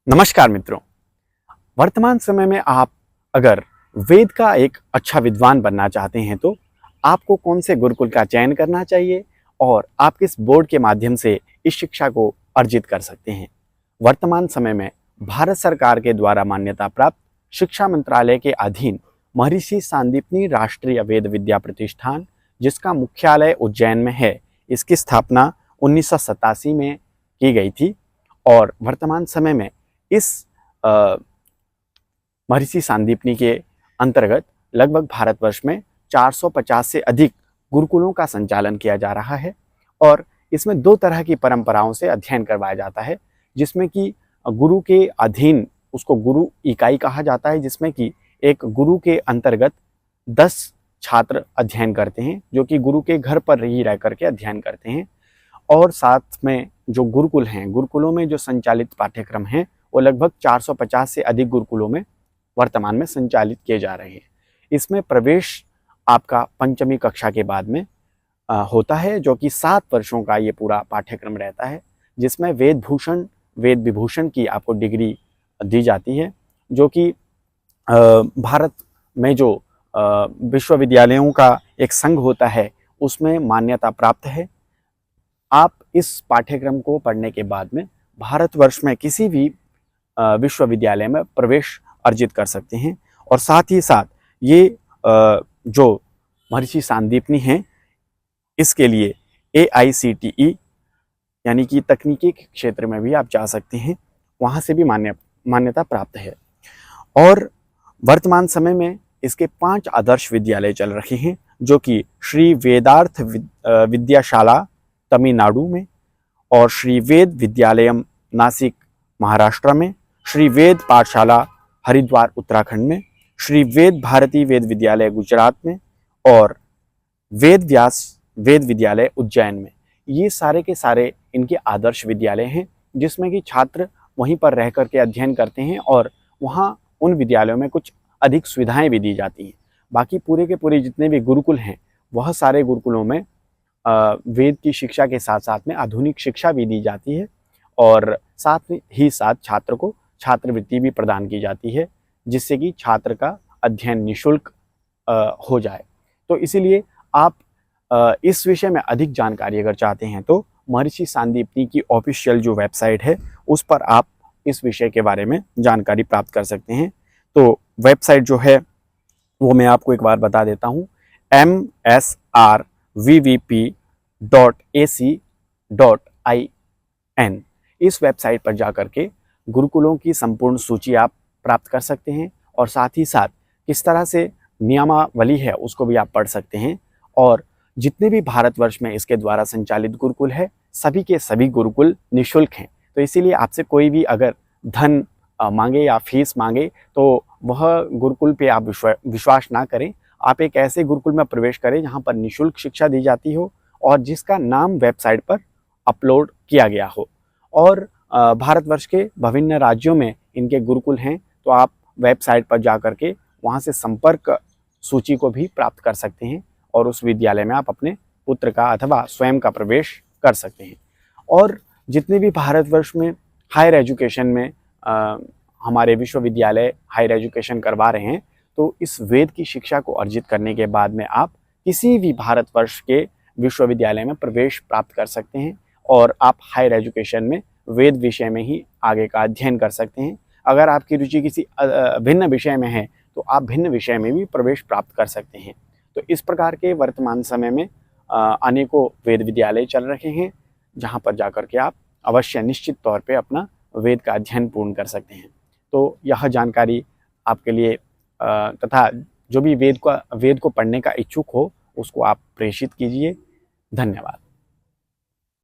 नमस्कार मित्रों। वर्तमान समय में आप अगर वेद का एक अच्छा विद्वान बनना चाहते हैं तो आपको कौन से गुरुकुल का चयन करना चाहिए और आप किस बोर्ड के माध्यम से इस शिक्षा को अर्जित कर सकते हैं। वर्तमान समय में भारत सरकार के द्वारा मान्यता प्राप्त शिक्षा मंत्रालय के अधीन महर्षि सांदीपनी राष्ट्रीय वेद विद्या प्रतिष्ठान, जिसका मुख्यालय उज्जैन में है, इसकी स्थापना 1987 में की गई थी और वर्तमान समय में इस महर्षि सांदीपनी के अंतर्गत लगभग भारतवर्ष में 450 से अधिक गुरुकुलों का संचालन किया जा रहा है और इसमें दो तरह की परंपराओं से अध्ययन करवाया जाता है, जिसमें कि गुरु के अधीन उसको गुरु इकाई कहा जाता है, जिसमें कि एक गुरु के अंतर्गत 10 छात्र अध्ययन करते हैं जो कि गुरु के घर पर ही रह करके अध्ययन करते हैं। और साथ में जो गुरुकुल हैं, गुरुकुलों में जो संचालित पाठ्यक्रम हैं वो लगभग 450 से अधिक गुरुकुलों में वर्तमान में संचालित किए जा रहे हैं। इसमें प्रवेश आपका पंचमी कक्षा के बाद में होता है, जो कि 7 वर्षों का ये पूरा पाठ्यक्रम रहता है, जिसमें वेद भूषण वेद विभूषण की आपको डिग्री दी जाती है, जो कि भारत में जो विश्वविद्यालयों का एक संघ होता है उसमें मान्यता प्राप्त है। आप इस पाठ्यक्रम को पढ़ने के बाद में भारतवर्ष में किसी भी विश्वविद्यालय में प्रवेश अर्जित कर सकते हैं और साथ ही साथ ये जो महर्षि सांदीपनी हैं, इसके लिए AICTE यानी कि तकनीकी के क्षेत्र में भी आप जा सकते हैं, वहाँ से भी मान्यता प्राप्त है। और वर्तमान समय में इसके 5 आदर्श विद्यालय चल रहे हैं, जो कि श्री वेदार्थ विद्याशाला तमिलनाडु में और श्री वेद विद्यालयम नासिक महाराष्ट्र में, श्री वेद पाठशाला हरिद्वार उत्तराखंड में, श्री वेद भारती वेद विद्यालय गुजरात में और वेद व्यास वेद विद्यालय उज्जैन में। ये सारे के सारे इनके आदर्श विद्यालय हैं, जिसमें कि छात्र वहीं पर रह करके अध्ययन करते हैं और वहाँ उन विद्यालयों में कुछ अधिक सुविधाएं भी दी जाती हैं। बाकी पूरे के पूरे जितने भी गुरुकुल हैं, वह सारे गुरुकुलों में वेद की शिक्षा के साथ साथ में आधुनिक शिक्षा भी दी जाती है और साथ ही साथ छात्र को छात्रवृत्ति भी प्रदान की जाती है, जिससे कि छात्र का अध्ययन निःशुल्क हो जाए। तो इसीलिए आप इस विषय में अधिक जानकारी अगर चाहते हैं तो महर्षि सांदीपनी की ऑफिशियल जो वेबसाइट है उस पर आप इस विषय के बारे में जानकारी प्राप्त कर सकते हैं। तो वेबसाइट जो है वो मैं आपको एक बार बता देता हूँ, msrvvp.ac.in। इस वेबसाइट पर जा करके गुरुकुलों की संपूर्ण सूची आप प्राप्त कर सकते हैं और साथ ही साथ किस तरह से नियमावली है उसको भी आप पढ़ सकते हैं। और जितने भी भारतवर्ष में इसके द्वारा संचालित गुरुकुल है, सभी के सभी गुरुकुल निःशुल्क हैं। तो इसीलिए आपसे कोई भी अगर धन मांगे या फीस मांगे तो वह गुरुकुल पे आप विश्वास ना करें। आप एक ऐसे गुरुकुल में प्रवेश करें जहाँ पर निःशुल्क शिक्षा दी जाती हो और जिसका नाम वेबसाइट पर अपलोड किया गया हो। और भारतवर्ष के विभिन्न राज्यों में इनके गुरुकुल हैं, तो आप वेबसाइट पर जा कर के वहाँ से संपर्क सूची को भी प्राप्त कर सकते हैं और उस विद्यालय में आप अपने पुत्र का अथवा स्वयं का प्रवेश कर सकते हैं। और जितने भी भारतवर्ष में हायर एजुकेशन में हमारे विश्वविद्यालय हायर एजुकेशन करवा रहे हैं, तो इस वेद की शिक्षा को अर्जित करने के बाद में आप किसी भी भारतवर्ष के विश्वविद्यालय में प्रवेश प्राप्त कर सकते हैं और आप हायर एजुकेशन में वेद विषय में ही आगे का अध्ययन कर सकते हैं। अगर आपकी रुचि किसी भिन्न विषय में है तो आप भिन्न विषय में भी प्रवेश प्राप्त कर सकते हैं। तो इस प्रकार के वर्तमान समय में अनेकों वेद विद्यालय चल रहे हैं, जहाँ पर जाकर के आप अवश्य निश्चित तौर पे अपना वेद का अध्ययन पूर्ण कर सकते हैं। तो यह जानकारी आपके लिए तथा जो भी वेद को पढ़ने का इच्छुक हो उसको आप प्रेषित कीजिए। धन्यवाद।